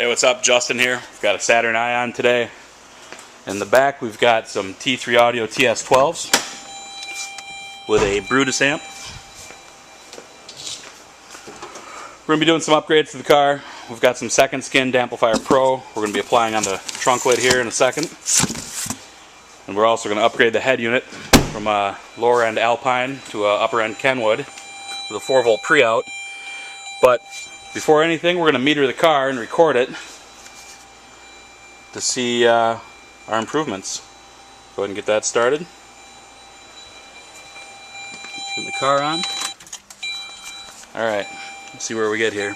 Hey, what's up? Justin here. We've got a Saturn Ion today. In the back, we've got some T3 Audio TS12s with a Brutus amp. We're going to be doing some upgrades to the car. We've got some second skin Damplifier Pro we're going to be applying on the trunk lid here in a second. And we're also going to upgrade the head unit from a lower end Alpine to a upper end Kenwood with a 4-volt pre-out. But before anything, we're going to meter the car and record it to see our improvements. Go ahead and get that started. Turn the car on. Alright, let's see where we get here.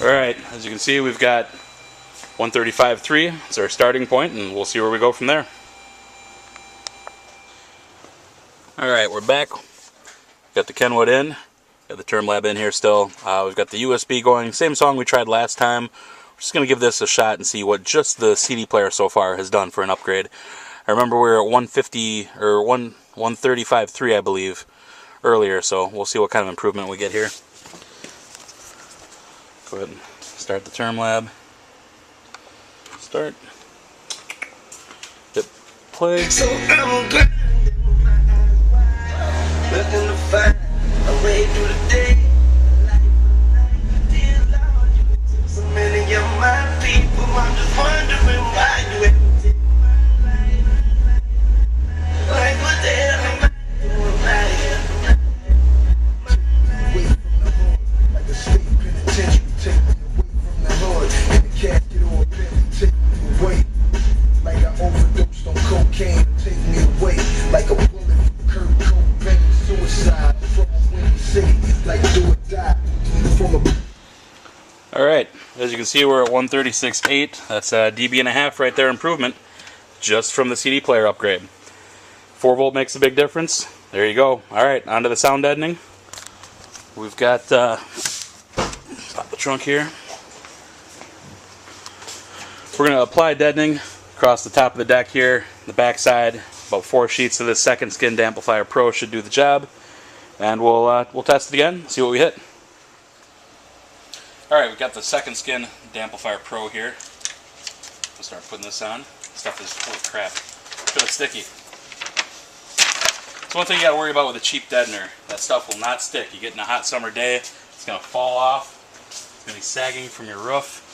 Alright, as you can see, we've got 135.3. It's our starting point, and we'll see where we go from there. Alright, we're back. Got the Kenwood in. Got the term lab in here still. We've got the USB going. Same song we tried last time. We're just going to give this a shot and see what just the CD player so far has done for an upgrade. I remember we were at 150 or 135.3, I believe, earlier, so we'll see what kind of improvement we get here. Go ahead and start the term lab. Start. Hit play. So I'm glad looking to find a way through the day. So many of my people, I'm just wondering why you ever take my life. Like what the hell am I doing right? Away from the Lord, like a state penitentiary. Take me away from the Lord, in the casket or a belly. Take me away, like I overdosed on cocaine. Take me away, like a bullet from Kurt Cobain. Suicide from a windy city, like do or die from a... Alright, as you can see, we're at 136.8. That's a dB and a half right there improvement, just from the CD player upgrade. 4-volt makes a big difference. There you go. Alright, on to the sound deadening. We've got pop the trunk here. We're going to apply deadening across the top of the deck here, the back side. About 4 sheets of this second skin Damplifier Pro should do the job. And we'll test it again, see what we hit. Alright, we've got the second skin Damplifier Pro here. We'll start putting this on. This stuff is, holy crap, really sticky. It's one thing you got to worry about with a cheap deadener. That stuff will not stick. You get in a hot summer day, it's going to fall off. It's going to be sagging from your roof.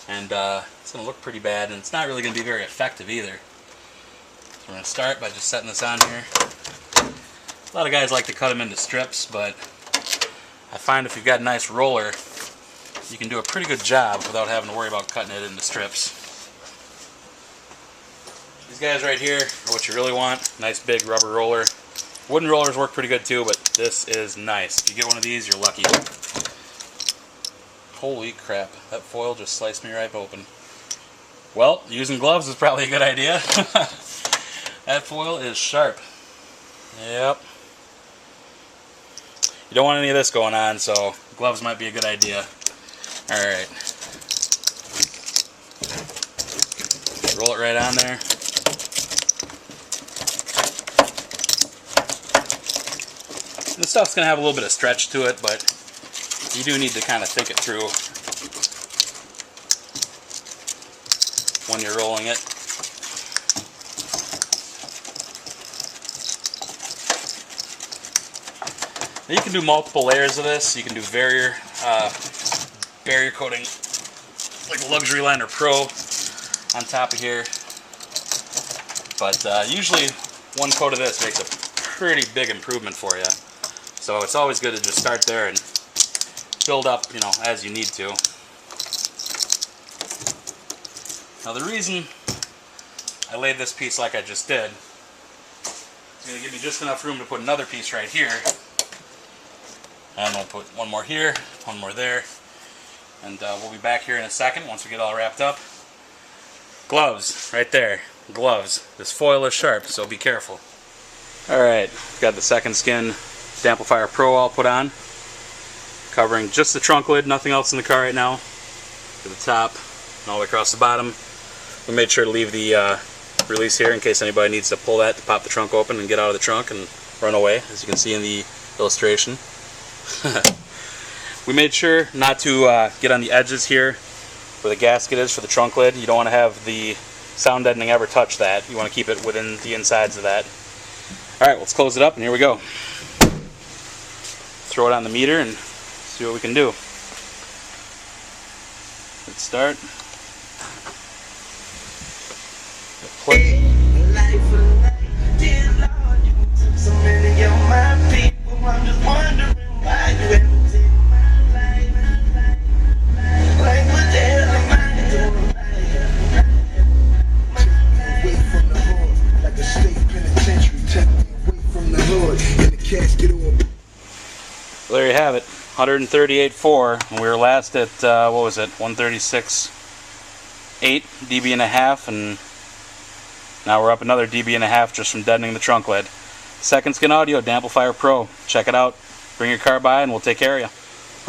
And it's going to look pretty bad, and it's not really going to be very effective either. So we're going to start by just setting this on here. A lot of guys like to cut them into strips, but I find if you've got a nice roller, you can do a pretty good job without having to worry about cutting it into strips. These guys right here are what you really want. Nice big rubber roller. Wooden rollers work pretty good too, but this is nice. If you get one of these, you're lucky. Holy crap, that foil just sliced me right open. Well, using gloves is probably a good idea. That foil is sharp. Yep. You don't want any of this going on, so gloves might be a good idea. Alright. Roll it right on there. And this stuff's going to have a little bit of stretch to it, but you do need to kind of think it through when you're rolling it. Now you can do multiple layers of this. You can do barrier coating, like a Luxury Liner Pro on top of here. But usually one coat of this makes a pretty big improvement for you. So it's always good to just start there and build up, you know, as you need to. Now the reason I laid this piece like I just did, it's going to give me just enough room to put another piece right here. And we'll put one more here, one more there. And we'll be back here in a second once we get all wrapped up. Gloves, right there. Gloves. This foil is sharp, so be careful. Alright, got the second skin Damplifier Pro all put on. Covering just the trunk lid, nothing else in the car right now. To the top, and all the way across the bottom. We made sure to leave the release here in case anybody needs to pull that to pop the trunk open and get out of the trunk and run away, as you can see in the illustration. We made sure not to get on the edges here where the gasket is for the trunk lid. You don't want to have the sound deadening ever touch that. You want to keep it within the insides of that. Alright, let's close it up and here we go. Throw it on the meter and see what we can do. Let's start. Play. There you have it, 138.4, and we were last at, what was it, 136.8 dB and a half, and now we're up another dB and a half just from deadening the trunk lid. Second skin audio, Damplifier Pro. Check it out. Bring your car by and we'll take care of you.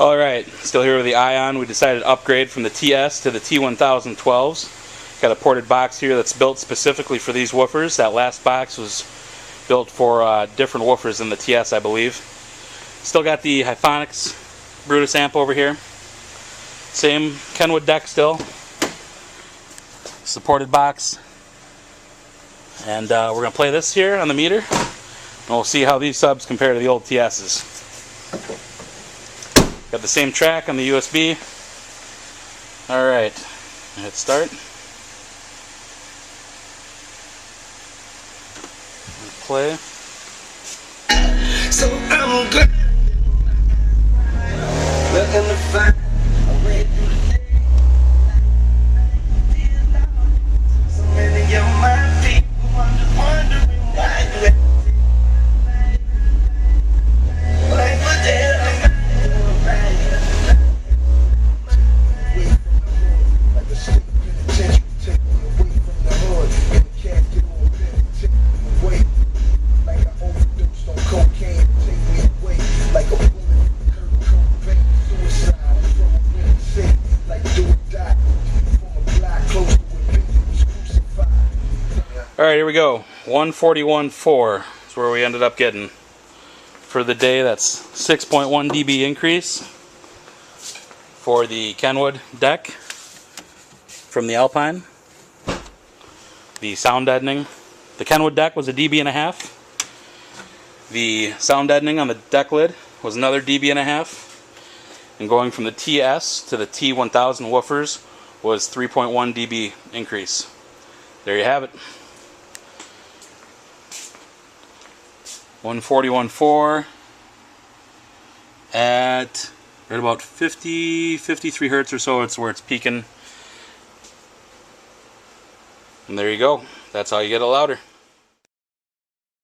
Alright, still here with the Ion. We decided to upgrade from the TS to the T1012s. Got a ported box here that's built specifically for these woofers. That last box was built for different woofers than the TS, I believe. Still got the Hyphonics Brutus amp over here. Same Kenwood deck still. Supported box. And we're going to play this here on the meter. And we'll see how these subs compare to the old TS's. Got the same track on the USB. Alright, hit start. Play. So I'm good. Looking to find a way through the day. So many of my people, I'm just wondering why you like what the hell am I doing right? Like a state penitentiary, take me away from the hood. And the casket on pen, take me away. Like I overdosed on cocaine, take me away. Like a bullet. Alright, here we go. 141.4 is where we ended up getting for the day. That's 6.1 dB increase for the Kenwood deck from the Alpine. The sound deadening. The Kenwood deck was a dB and a half. The sound deadening on the deck lid was another dB and a half. And going from the TS to the T1000 woofers was 3.1 dB increase. There you have it. 141.4 at right about 53 hertz or so. It's where it's peaking. And there you go. That's how you get it louder.